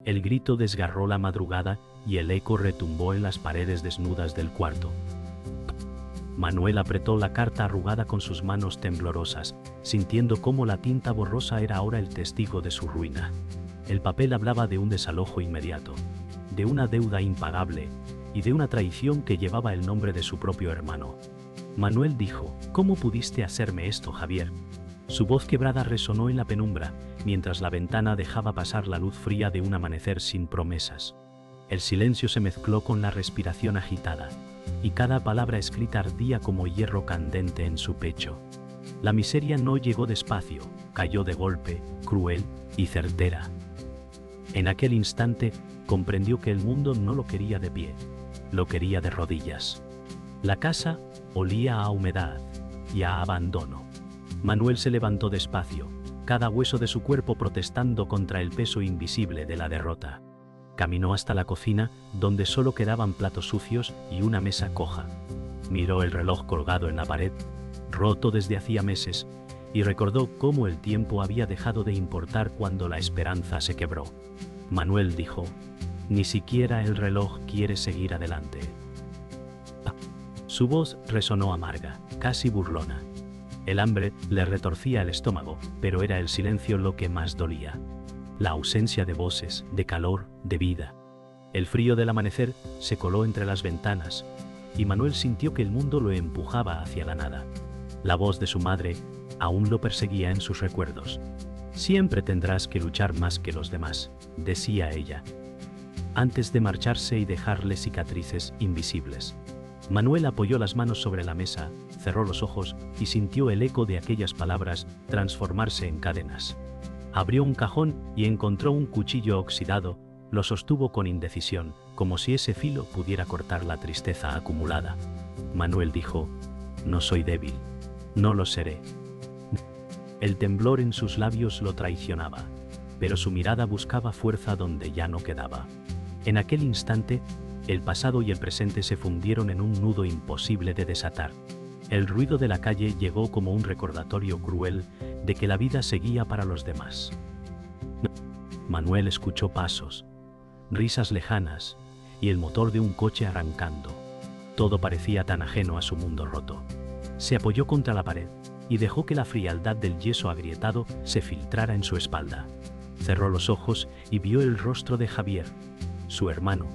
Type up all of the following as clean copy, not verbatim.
El grito desgarró la madrugada y el eco retumbó en las paredes desnudas del cuarto. Manuel apretó la carta arrugada con sus manos temblorosas, sintiendo cómo la tinta borrosa era ahora el testigo de su ruina. El papel hablaba de un desalojo inmediato, de una deuda impagable y de una traición que llevaba el nombre de su propio hermano. Manuel dijo: «¿Cómo pudiste hacerme esto, Javier?». Su voz quebrada resonó en la penumbra, mientras la ventana dejaba pasar la luz fría de un amanecer sin promesas. El silencio se mezcló con la respiración agitada, y cada palabra escrita ardía como hierro candente en su pecho. La miseria no llegó despacio, cayó de golpe, cruel y certera. En aquel instante comprendió que el mundo no lo quería de pie, lo quería de rodillas. La casa olía a humedad y a abandono. Manuel se levantó despacio, cada hueso de su cuerpo protestando contra el peso invisible de la derrota. Caminó hasta la cocina, donde solo quedaban platos sucios y una mesa coja. Miró el reloj colgado en la pared, roto desde hacía meses, y recordó cómo el tiempo había dejado de importar cuando la esperanza se quebró. Manuel dijo: «Ni siquiera el reloj quiere seguir adelante». Su voz resonó amarga, casi burlona. El hambre le retorcía el estómago, pero era el silencio lo que más dolía. La ausencia de voces, de calor, de vida. El frío del amanecer se coló entre las ventanas, y Manuel sintió que el mundo lo empujaba hacia la nada. La voz de su madre aún lo perseguía en sus recuerdos. «Siempre tendrás que luchar más que los demás», decía ella, antes de marcharse y dejarle cicatrices invisibles. Manuel apoyó las manos sobre la mesa, cerró los ojos y sintió el eco de aquellas palabras transformarse en cadenas. Abrió un cajón y encontró un cuchillo oxidado, lo sostuvo con indecisión, como si ese filo pudiera cortar la tristeza acumulada. Manuel dijo: «No soy débil, no lo seré». El temblor en sus labios lo traicionaba, pero su mirada buscaba fuerza donde ya no quedaba. En aquel instante, el pasado y el presente se fundieron en un nudo imposible de desatar. El ruido de la calle llegó como un recordatorio cruel de que la vida seguía para los demás. Manuel escuchó pasos, risas lejanas y el motor de un coche arrancando. Todo parecía tan ajeno a su mundo roto. Se apoyó contra la pared y dejó que la frialdad del yeso agrietado se filtrara en su espalda. Cerró los ojos y vio el rostro de Javier, su hermano,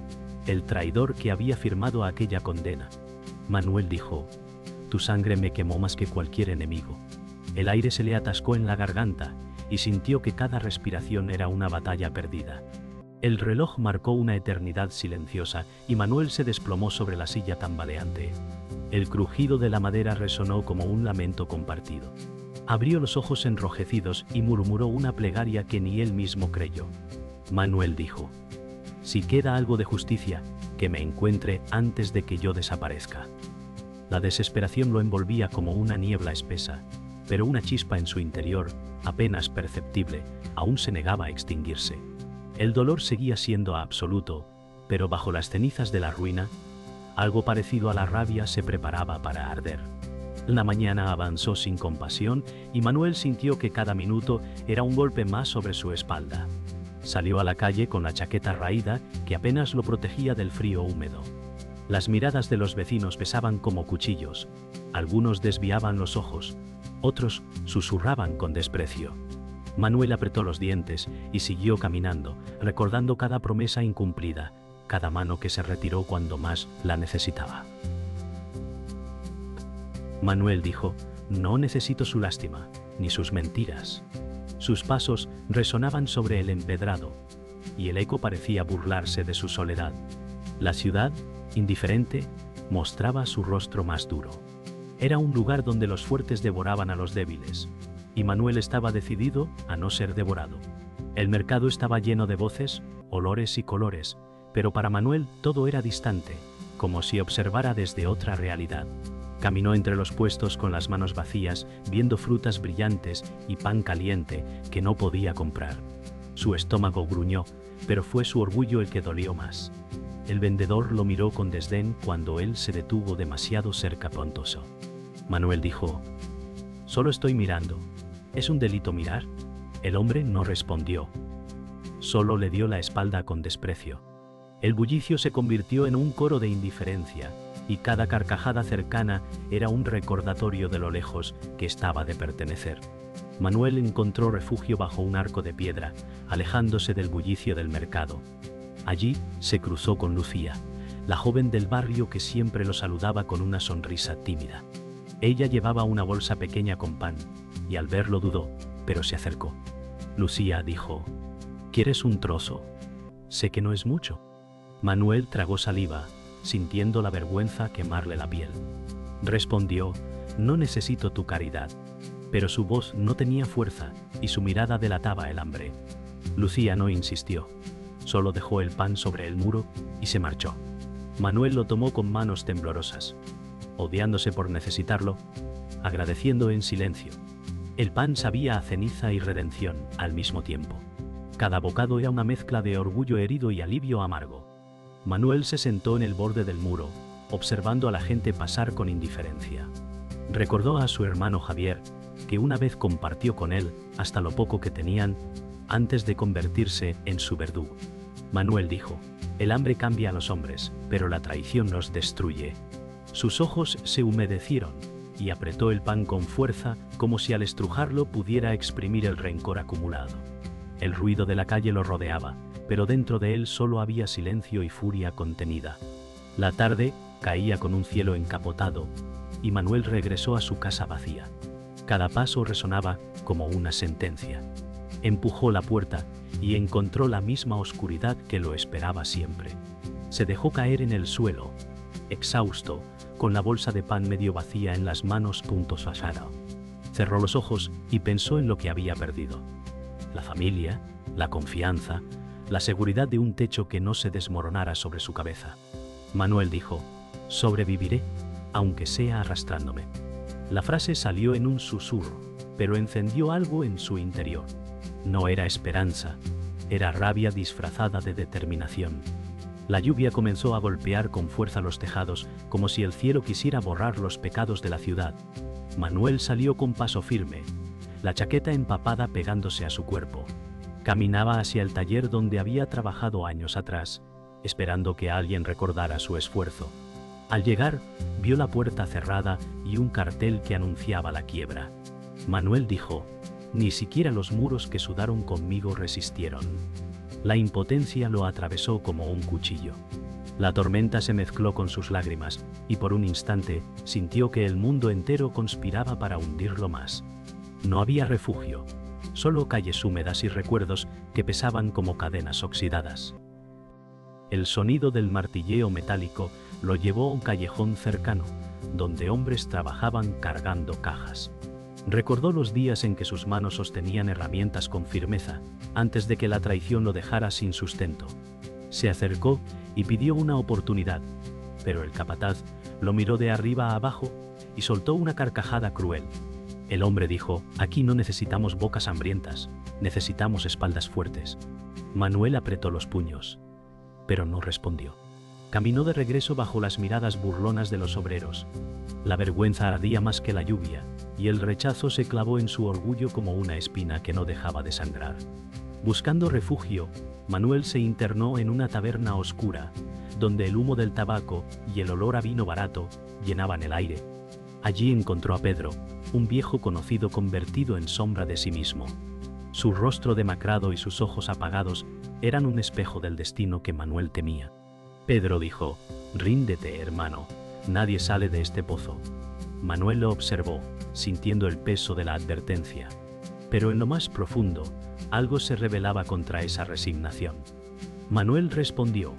el traidor que había firmado aquella condena. Manuel dijo: «Tu sangre me quemó más que cualquier enemigo». El aire se le atascó en la garganta y sintió que cada respiración era una batalla perdida. El reloj marcó una eternidad silenciosa y Manuel se desplomó sobre la silla tambaleante. El crujido de la madera resonó como un lamento compartido. Abrió los ojos enrojecidos y murmuró una plegaria que ni él mismo creyó. Manuel dijo: «Si queda algo de justicia, que me encuentre antes de que yo desaparezca». La desesperación lo envolvía como una niebla espesa, pero una chispa en su interior, apenas perceptible, aún se negaba a extinguirse. El dolor seguía siendo absoluto, pero bajo las cenizas de la ruina, algo parecido a la rabia se preparaba para arder. La mañana avanzó sin compasión y Manuel sintió que cada minuto era un golpe más sobre su espalda. Salió a la calle con la chaqueta raída que apenas lo protegía del frío húmedo. Las miradas de los vecinos pesaban como cuchillos. Algunos desviaban los ojos, otros susurraban con desprecio. Manuel apretó los dientes y siguió caminando, recordando cada promesa incumplida, cada mano que se retiró cuando más la necesitaba. Manuel dijo: «No necesito su lástima, ni sus mentiras». Sus pasos resonaban sobre el empedrado, y el eco parecía burlarse de su soledad. La ciudad, indiferente, mostraba su rostro más duro. Era un lugar donde los fuertes devoraban a los débiles, y Manuel estaba decidido a no ser devorado. El mercado estaba lleno de voces, olores y colores, pero para Manuel todo era distante, como si observara desde otra realidad. Caminó entre los puestos con las manos vacías, viendo frutas brillantes y pan caliente que no podía comprar. Su estómago gruñó, pero fue su orgullo el que dolió más. El vendedor lo miró con desdén cuando él se detuvo demasiado cerca pontoso. Manuel dijo: «Solo estoy mirando. ¿Es un delito mirar?». El hombre no respondió. Solo le dio la espalda con desprecio. El bullicio se convirtió en un coro de indiferencia, y cada carcajada cercana era un recordatorio de lo lejos que estaba de pertenecer. Manuel encontró refugio bajo un arco de piedra, alejándose del bullicio del mercado. Allí se cruzó con Lucía, la joven del barrio que siempre lo saludaba con una sonrisa tímida. Ella llevaba una bolsa pequeña con pan, y al verlo dudó, pero se acercó. Lucía dijo: «¿Quieres un trozo? Sé que no es mucho». Manuel tragó saliva, sintiendo la vergüenza quemarle la piel. Respondió: «No necesito tu caridad». Pero su voz no tenía fuerza y su mirada delataba el hambre. Lucía no insistió, solo dejó el pan sobre el muro y se marchó. Manuel lo tomó con manos temblorosas, odiándose por necesitarlo, agradeciendo en silencio. El pan sabía a ceniza y redención al mismo tiempo. Cada bocado era una mezcla de orgullo herido y alivio amargo. Manuel se sentó en el borde del muro, observando a la gente pasar con indiferencia. Recordó a su hermano Javier, que una vez compartió con él hasta lo poco que tenían, antes de convertirse en su verdugo. Manuel dijo: «El hambre cambia a los hombres, pero la traición los destruye». Sus ojos se humedecieron, y apretó el pan con fuerza, como si al estrujarlo pudiera exprimir el rencor acumulado. El ruido de la calle lo rodeaba, pero dentro de él solo había silencio y furia contenida. La tarde caía con un cielo encapotado, y Manuel regresó a su casa vacía. Cada paso resonaba como una sentencia. Empujó la puerta y encontró la misma oscuridad que lo esperaba siempre. Se dejó caer en el suelo, exhausto, con la bolsa de pan medio vacía en las manos. Sashara. Cerró los ojos y pensó en lo que había perdido. La familia, la confianza, la seguridad de un techo que no se desmoronara sobre su cabeza. Manuel dijo: «Sobreviviré, aunque sea arrastrándome». La frase salió en un susurro, pero encendió algo en su interior. No era esperanza, era rabia disfrazada de determinación. La lluvia comenzó a golpear con fuerza los tejados, como si el cielo quisiera borrar los pecados de la ciudad. Manuel salió con paso firme, la chaqueta empapada pegándose a su cuerpo. Caminaba hacia el taller donde había trabajado años atrás, esperando que alguien recordara su esfuerzo. Al llegar, vio la puerta cerrada y un cartel que anunciaba la quiebra. Manuel dijo: «Ni siquiera los muros que sudaron conmigo resistieron». La impotencia lo atravesó como un cuchillo. La tormenta se mezcló con sus lágrimas, y por un instante sintió que el mundo entero conspiraba para hundirlo más. No había refugio, solo calles húmedas y recuerdos que pesaban como cadenas oxidadas. El sonido del martilleo metálico lo llevó a un callejón cercano, donde hombres trabajaban cargando cajas. Recordó los días en que sus manos sostenían herramientas con firmeza, antes de que la traición lo dejara sin sustento. Se acercó y pidió una oportunidad, pero el capataz lo miró de arriba a abajo y soltó una carcajada cruel. El hombre dijo: «Aquí no necesitamos bocas hambrientas, necesitamos espaldas fuertes». Manuel apretó los puños, pero no respondió. Caminó de regreso bajo las miradas burlonas de los obreros. La vergüenza ardía más que la lluvia, y el rechazo se clavó en su orgullo como una espina que no dejaba de sangrar. Buscando refugio, Manuel se internó en una taberna oscura, donde el humo del tabaco y el olor a vino barato llenaban el aire. Allí encontró a Pedro, un viejo conocido convertido en sombra de sí mismo. Su rostro demacrado y sus ojos apagados eran un espejo del destino que Manuel temía. Pedro dijo: «Ríndete, hermano, nadie sale de este pozo». Manuel lo observó, sintiendo el peso de la advertencia. Pero en lo más profundo, algo se rebelaba contra esa resignación. Manuel respondió: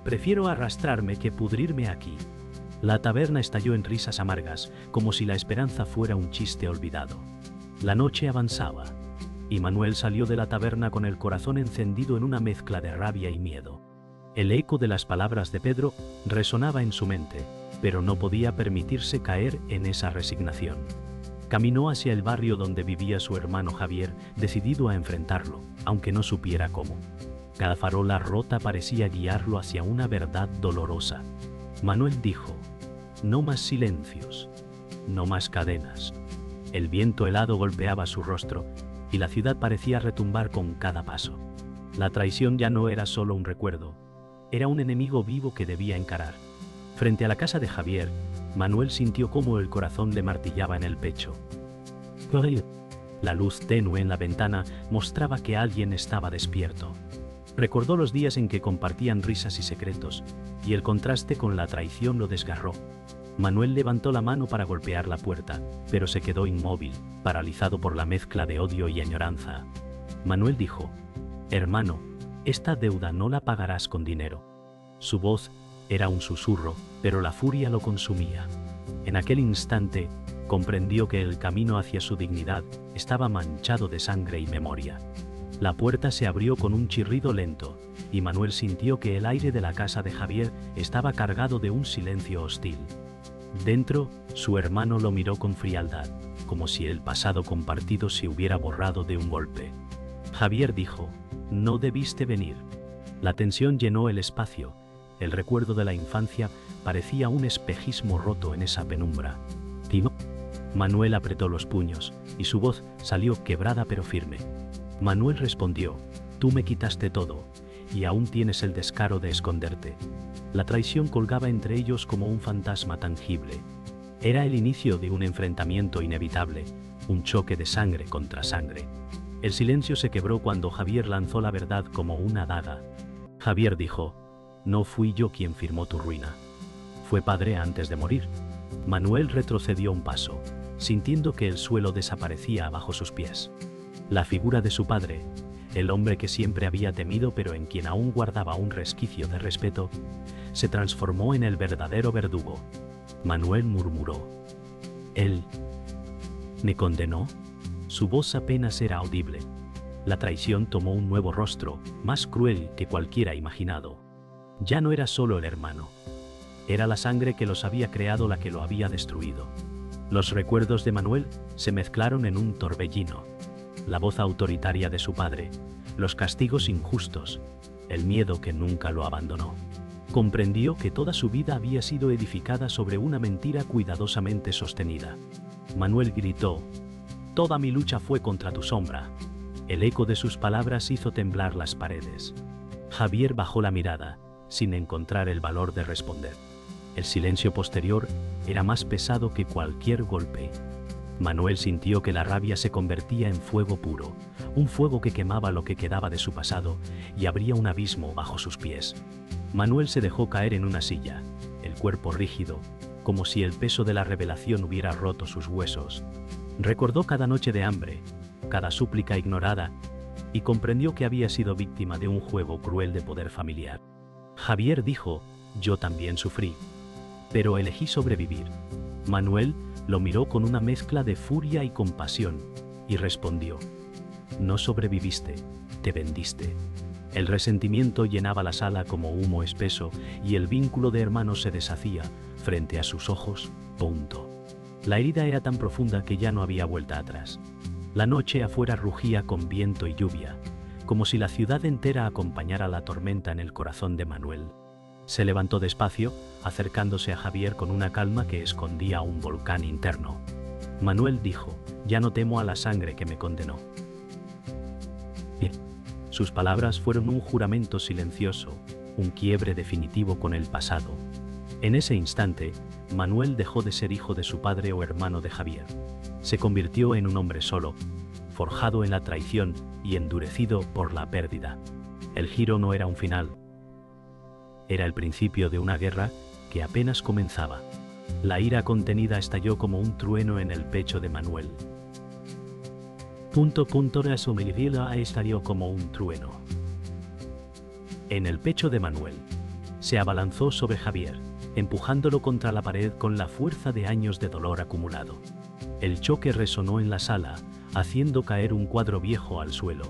«Prefiero arrastrarme que pudrirme aquí». La taberna estalló en risas amargas, como si la esperanza fuera un chiste olvidado. La noche avanzaba, y Manuel salió de la taberna con el corazón encendido en una mezcla de rabia y miedo. El eco de las palabras de Pedro resonaba en su mente, pero no podía permitirse caer en esa resignación. Caminó hacia el barrio donde vivía su hermano Javier, decidido a enfrentarlo, aunque no supiera cómo. Cada farola rota parecía guiarlo hacia una verdad dolorosa. Manuel dijo: «No más silencios, no más cadenas». El viento helado golpeaba su rostro, y la ciudad parecía retumbar con cada paso. La traición ya no era solo un recuerdo, era un enemigo vivo que debía encarar. Frente a la casa de Javier, Manuel sintió cómo el corazón le martillaba en el pecho. La luz tenue en la ventana mostraba que alguien estaba despierto. Recordó los días en que compartían risas y secretos, y el contraste con la traición lo desgarró. Manuel levantó la mano para golpear la puerta, pero se quedó inmóvil, paralizado por la mezcla de odio y añoranza. Manuel dijo: «Hermano, esta deuda no la pagarás con dinero». Su voz era un susurro, pero la furia lo consumía. En aquel instante, comprendió que el camino hacia su dignidad estaba manchado de sangre y memoria. La puerta se abrió con un chirrido lento, y Manuel sintió que el aire de la casa de Javier estaba cargado de un silencio hostil. Dentro, su hermano lo miró con frialdad, como si el pasado compartido se hubiera borrado de un golpe. Javier dijo: «No debiste venir». La tensión llenó el espacio. El recuerdo de la infancia parecía un espejismo roto en esa penumbra. «¿Tino?». Manuel apretó los puños, y su voz salió quebrada pero firme. Manuel respondió: «Tú me quitaste todo, y aún tienes el descaro de esconderte». La traición colgaba entre ellos como un fantasma tangible. Era el inicio de un enfrentamiento inevitable, un choque de sangre contra sangre. El silencio se quebró cuando Javier lanzó la verdad como una daga. Javier dijo: «No fui yo quien firmó tu ruina. Fue padre antes de morir». Manuel retrocedió un paso, sintiendo que el suelo desaparecía bajo sus pies. La figura de su padre, el hombre que siempre había temido pero en quien aún guardaba un resquicio de respeto, se transformó en el verdadero verdugo. Manuel murmuró: «¿Él me condenó?». Su voz apenas era audible. La traición tomó un nuevo rostro, más cruel que cualquiera imaginado. Ya no era solo el hermano. Era la sangre que los había creado la que lo había destruido. Los recuerdos de Manuel se mezclaron en un torbellino. La voz autoritaria de su padre, los castigos injustos, el miedo que nunca lo abandonó. Comprendió que toda su vida había sido edificada sobre una mentira cuidadosamente sostenida. Manuel gritó: «Toda mi lucha fue contra tu sombra». El eco de sus palabras hizo temblar las paredes. Javier bajó la mirada, sin encontrar el valor de responder. El silencio posterior era más pesado que cualquier golpe. Manuel sintió que la rabia se convertía en fuego puro, un fuego que quemaba lo que quedaba de su pasado y abría un abismo bajo sus pies. Manuel se dejó caer en una silla, el cuerpo rígido, como si el peso de la revelación hubiera roto sus huesos. Recordó cada noche de hambre, cada súplica ignorada, y comprendió que había sido víctima de un juego cruel de poder familiar. Javier dijo: «Yo también sufrí, pero elegí sobrevivir». Manuel lo miró con una mezcla de furia y compasión, y respondió: «No sobreviviste, te vendiste». El resentimiento llenaba la sala como humo espeso, y el vínculo de hermanos se deshacía frente a sus ojos. La herida era tan profunda que ya no había vuelta atrás. La noche afuera rugía con viento y lluvia, como si la ciudad entera acompañara la tormenta en el corazón de Manuel. Se levantó despacio, acercándose a Javier con una calma que escondía un volcán interno. Manuel dijo: «Ya no temo a la sangre que me condenó». Sus palabras fueron un juramento silencioso, un quiebre definitivo con el pasado. En ese instante, Manuel dejó de ser hijo de su padre o hermano de Javier. Se convirtió en un hombre solo, forjado en la traición y endurecido por la pérdida. El giro no era un final. Era el principio de una guerra que apenas comenzaba. La ira contenida estalló como un trueno en el pecho de Manuel. La sombrilla estalló como un trueno. En el pecho de Manuel, se abalanzó sobre Javier, empujándolo contra la pared con la fuerza de años de dolor acumulado. El choque resonó en la sala, haciendo caer un cuadro viejo al suelo.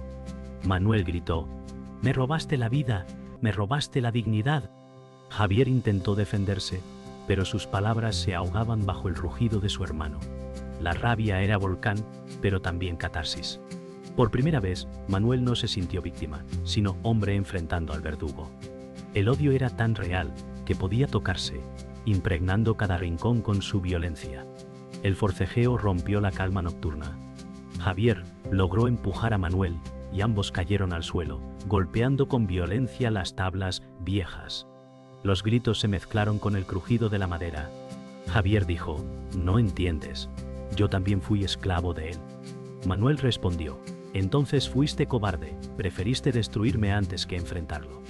Manuel gritó: «Me robaste la vida, me robaste la dignidad». Javier intentó defenderse, pero sus palabras se ahogaban bajo el rugido de su hermano. La rabia era volcán, pero también catarsis. Por primera vez, Manuel no se sintió víctima, sino hombre enfrentando al verdugo. El odio era tan real que podía tocarse, impregnando cada rincón con su violencia. El forcejeo rompió la calma nocturna. Javier logró empujar a Manuel, y ambos cayeron al suelo, golpeando con violencia las tablas viejas. Los gritos se mezclaron con el crujido de la madera. Javier dijo: «No entiendes. Yo también fui esclavo de él». Manuel respondió: «Entonces fuiste cobarde, preferiste destruirme antes que enfrentarlo».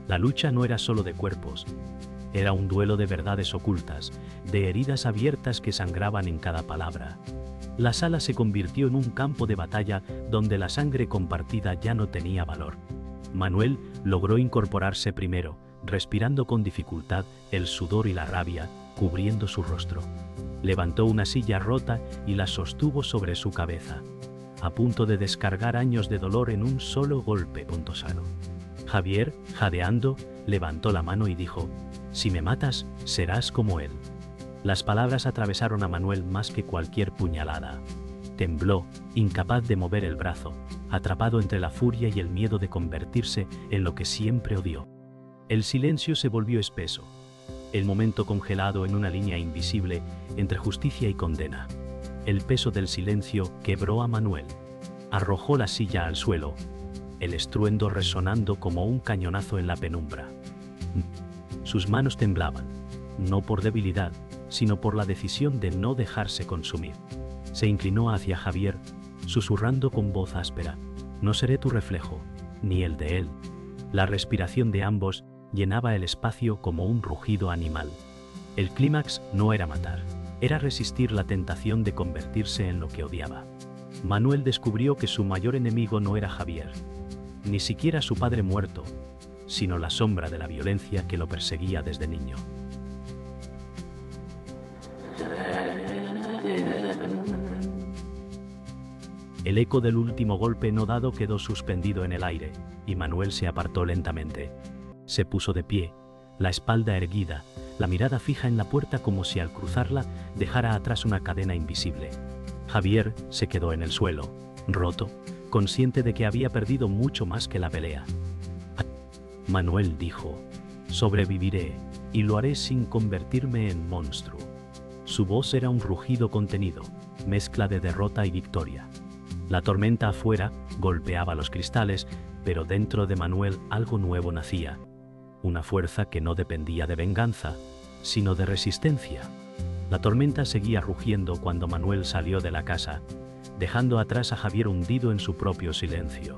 La lucha no era solo de cuerpos, era un duelo de verdades ocultas, de heridas abiertas que sangraban en cada palabra. La sala se convirtió en un campo de batalla donde la sangre compartida ya no tenía valor. Manuel logró incorporarse primero, respirando con dificultad, el sudor y la rabia cubriendo su rostro. Levantó una silla rota y la sostuvo sobre su cabeza, a punto de descargar años de dolor en un solo golpe pontosano. Javier, jadeando, levantó la mano y dijo: «Si me matas, serás como él». Las palabras atravesaron a Manuel más que cualquier puñalada. Tembló, incapaz de mover el brazo, atrapado entre la furia y el miedo de convertirse en lo que siempre odió. El silencio se volvió espeso, el momento congelado en una línea invisible entre justicia y condena. El peso del silencio quebró a Manuel. Arrojó la silla al suelo, el estruendo resonando como un cañonazo en la penumbra. Sus manos temblaban, no por debilidad, sino por la decisión de no dejarse consumir. Se inclinó hacia Javier, susurrando con voz áspera: «No seré tu reflejo, ni el de él». La respiración de ambos llenaba el espacio como un rugido animal. El clímax no era matar, era resistir la tentación de convertirse en lo que odiaba. Manuel descubrió que su mayor enemigo no era Javier, ni siquiera su padre muerto, sino la sombra de la violencia que lo perseguía desde niño. El eco del último golpe no dado quedó suspendido en el aire, y Manuel se apartó lentamente. Se puso de pie, la espalda erguida, la mirada fija en la puerta como si al cruzarla dejara atrás una cadena invisible. Javier se quedó en el suelo, roto, consciente de que había perdido mucho más que la pelea. Manuel dijo: «Sobreviviré, y lo haré sin convertirme en monstruo». Su voz era un rugido contenido, mezcla de derrota y victoria. La tormenta afuera golpeaba los cristales, pero dentro de Manuel algo nuevo nacía. Una fuerza que no dependía de venganza, sino de resistencia. La tormenta seguía rugiendo cuando Manuel salió de la casa, dejando atrás a Javier hundido en su propio silencio.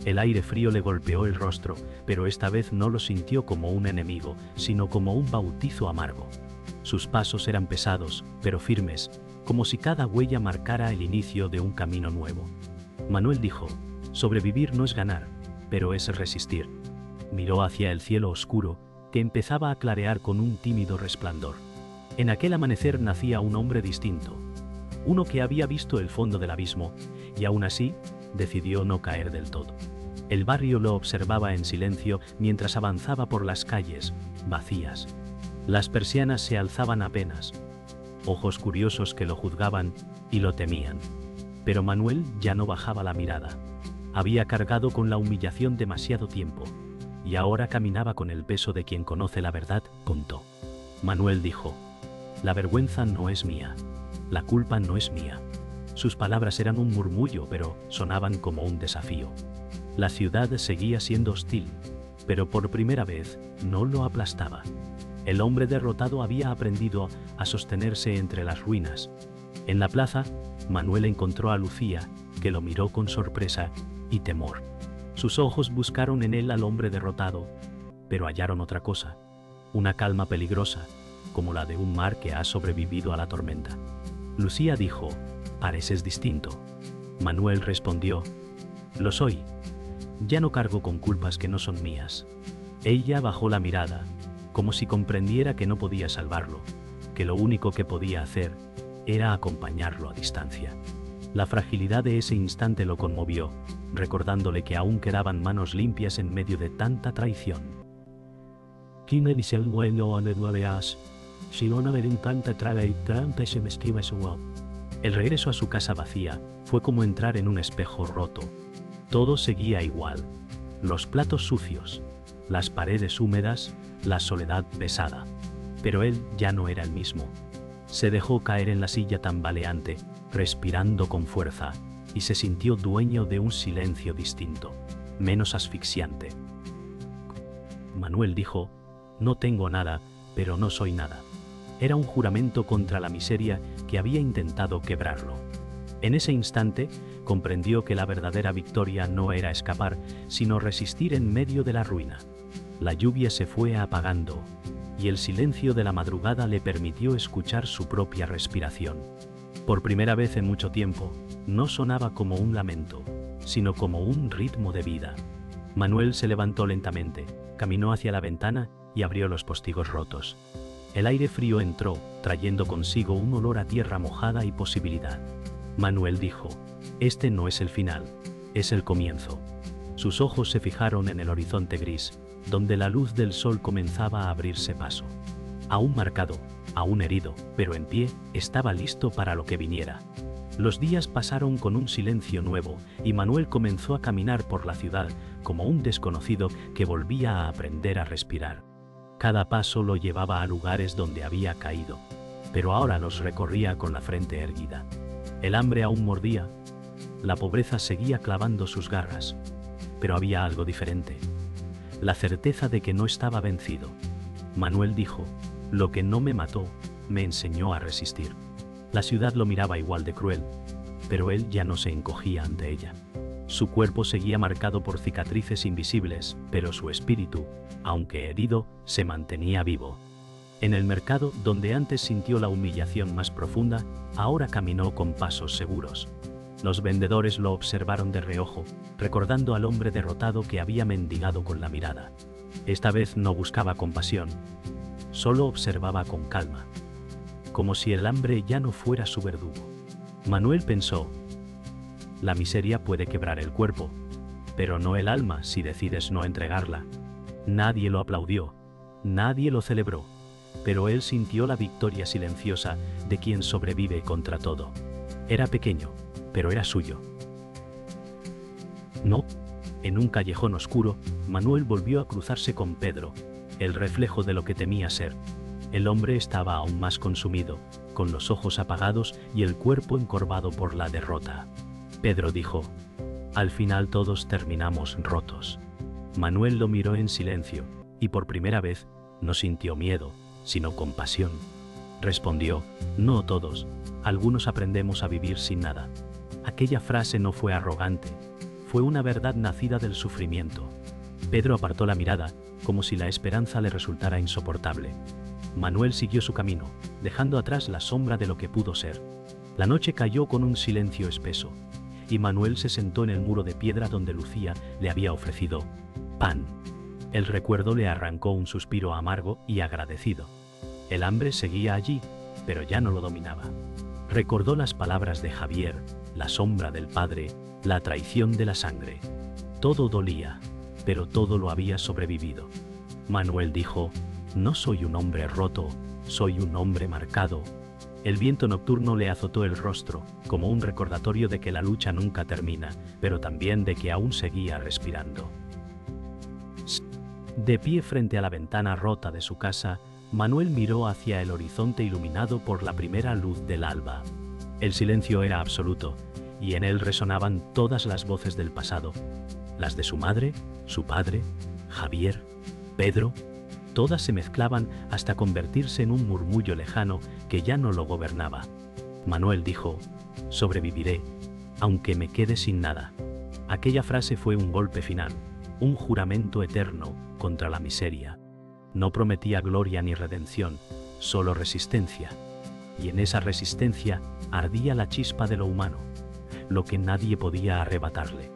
El aire frío le golpeó el rostro, pero esta vez no lo sintió como un enemigo, sino como un bautizo amargo. Sus pasos eran pesados, pero firmes, como si cada huella marcara el inicio de un camino nuevo. Manuel dijo: «Sobrevivir no es ganar, pero es resistir». Miró hacia el cielo oscuro, que empezaba a clarear con un tímido resplandor. En aquel amanecer nacía un hombre distinto, uno que había visto el fondo del abismo, y aún así, decidió no caer del todo. El barrio lo observaba en silencio mientras avanzaba por las calles, vacías. Las persianas se alzaban apenas, ojos curiosos que lo juzgaban y lo temían. Pero Manuel ya no bajaba la mirada. Había cargado con la humillación demasiado tiempo, y ahora caminaba con el peso de quien conoce la verdad, contó. Manuel dijo: «La vergüenza no es mía, la culpa no es mía». Sus palabras eran un murmullo, pero sonaban como un desafío. La ciudad seguía siendo hostil, pero por primera vez no lo aplastaba. El hombre derrotado había aprendido a sostenerse entre las ruinas. En la plaza, Manuel encontró a Lucía, que lo miró con sorpresa y temor. Sus ojos buscaron en él al hombre derrotado, pero hallaron otra cosa, una calma peligrosa, como la de un mar que ha sobrevivido a la tormenta. Lucía dijo: «Pareces distinto». Manuel respondió: «Lo soy. Ya no cargo con culpas que no son mías». Ella bajó la mirada, como si comprendiera que no podía salvarlo, que lo único que podía hacer era acompañarlo a distancia. La fragilidad de ese instante lo conmovió, recordándole que aún quedaban manos limpias en medio de tanta traición. El regreso a su casa vacía fue como entrar en un espejo roto. Todo seguía igual: los platos sucios, las paredes húmedas, la soledad pesada. Pero él ya no era el mismo. Se dejó caer en la silla tambaleante, respirando con fuerza. y se sintió dueño de un silencio distinto, menos asfixiante. Manuel dijo: «No tengo nada, pero no soy nada». Era un juramento contra la miseria que había intentado quebrarlo. En ese instante, comprendió que la verdadera victoria no era escapar, sino resistir en medio de la ruina. La lluvia se fue apagando, y el silencio de la madrugada le permitió escuchar su propia respiración. Por primera vez en mucho tiempo, no sonaba como un lamento, sino como un ritmo de vida. Manuel se levantó lentamente, caminó hacia la ventana y abrió los postigos rotos. El aire frío entró, trayendo consigo un olor a tierra mojada y posibilidad. Manuel dijo: «Este no es el final, es el comienzo». Sus ojos se fijaron en el horizonte gris, donde la luz del sol comenzaba a abrirse paso. Aún marcado, aún herido, pero en pie, estaba listo para lo que viniera. Los días pasaron con un silencio nuevo, y Manuel comenzó a caminar por la ciudad como un desconocido que volvía a aprender a respirar. Cada paso lo llevaba a lugares donde había caído, pero ahora los recorría con la frente erguida. El hambre aún mordía, la pobreza seguía clavando sus garras, pero había algo diferente: la certeza de que no estaba vencido. Manuel dijo: «Lo que no me mató, me enseñó a resistir». La ciudad lo miraba igual de cruel, pero él ya no se encogía ante ella. Su cuerpo seguía marcado por cicatrices invisibles, pero su espíritu, aunque herido, se mantenía vivo. En el mercado, donde antes sintió la humillación más profunda, ahora caminó con pasos seguros. Los vendedores lo observaron de reojo, recordando al hombre derrotado que había mendigado con la mirada. Esta vez no buscaba compasión, solo observaba con calma, como si el hambre ya no fuera su verdugo. Manuel pensó: «La miseria puede quebrar el cuerpo, pero no el alma si decides no entregarla». Nadie lo aplaudió, nadie lo celebró, pero él sintió la victoria silenciosa de quien sobrevive contra todo. Era pequeño, pero era suyo. No. En un callejón oscuro, Manuel volvió a cruzarse con Pedro, el reflejo de lo que temía ser. El hombre estaba aún más consumido, con los ojos apagados y el cuerpo encorvado por la derrota. Pedro dijo: «Al final todos terminamos rotos». Manuel lo miró en silencio, y por primera vez no sintió miedo, sino compasión. Respondió: «No todos, algunos aprendemos a vivir sin nada». Aquella frase no fue arrogante, fue una verdad nacida del sufrimiento. Pedro apartó la mirada, como si la esperanza le resultara insoportable. Manuel siguió su camino, dejando atrás la sombra de lo que pudo ser. La noche cayó con un silencio espeso, y Manuel se sentó en el muro de piedra donde Lucía le había ofrecido pan. El recuerdo le arrancó un suspiro amargo y agradecido. El hambre seguía allí, pero ya no lo dominaba. Recordó las palabras de Javier, la sombra del padre, la traición de la sangre. Todo dolía, pero todo lo había sobrevivido. Manuel dijo: «No soy un hombre roto, soy un hombre marcado». El viento nocturno le azotó el rostro, como un recordatorio de que la lucha nunca termina, pero también de que aún seguía respirando. De pie frente a la ventana rota de su casa, Manuel miró hacia el horizonte iluminado por la primera luz del alba. El silencio era absoluto, y en él resonaban todas las voces del pasado, las de su madre, su padre, Javier, Pedro. Todas se mezclaban hasta convertirse en un murmullo lejano que ya no lo gobernaba. Manuel dijo: «Sobreviviré, aunque me quede sin nada». Aquella frase fue un golpe final, un juramento eterno contra la miseria. No prometía gloria ni redención, solo resistencia. Y en esa resistencia ardía la chispa de lo humano, lo que nadie podía arrebatarle.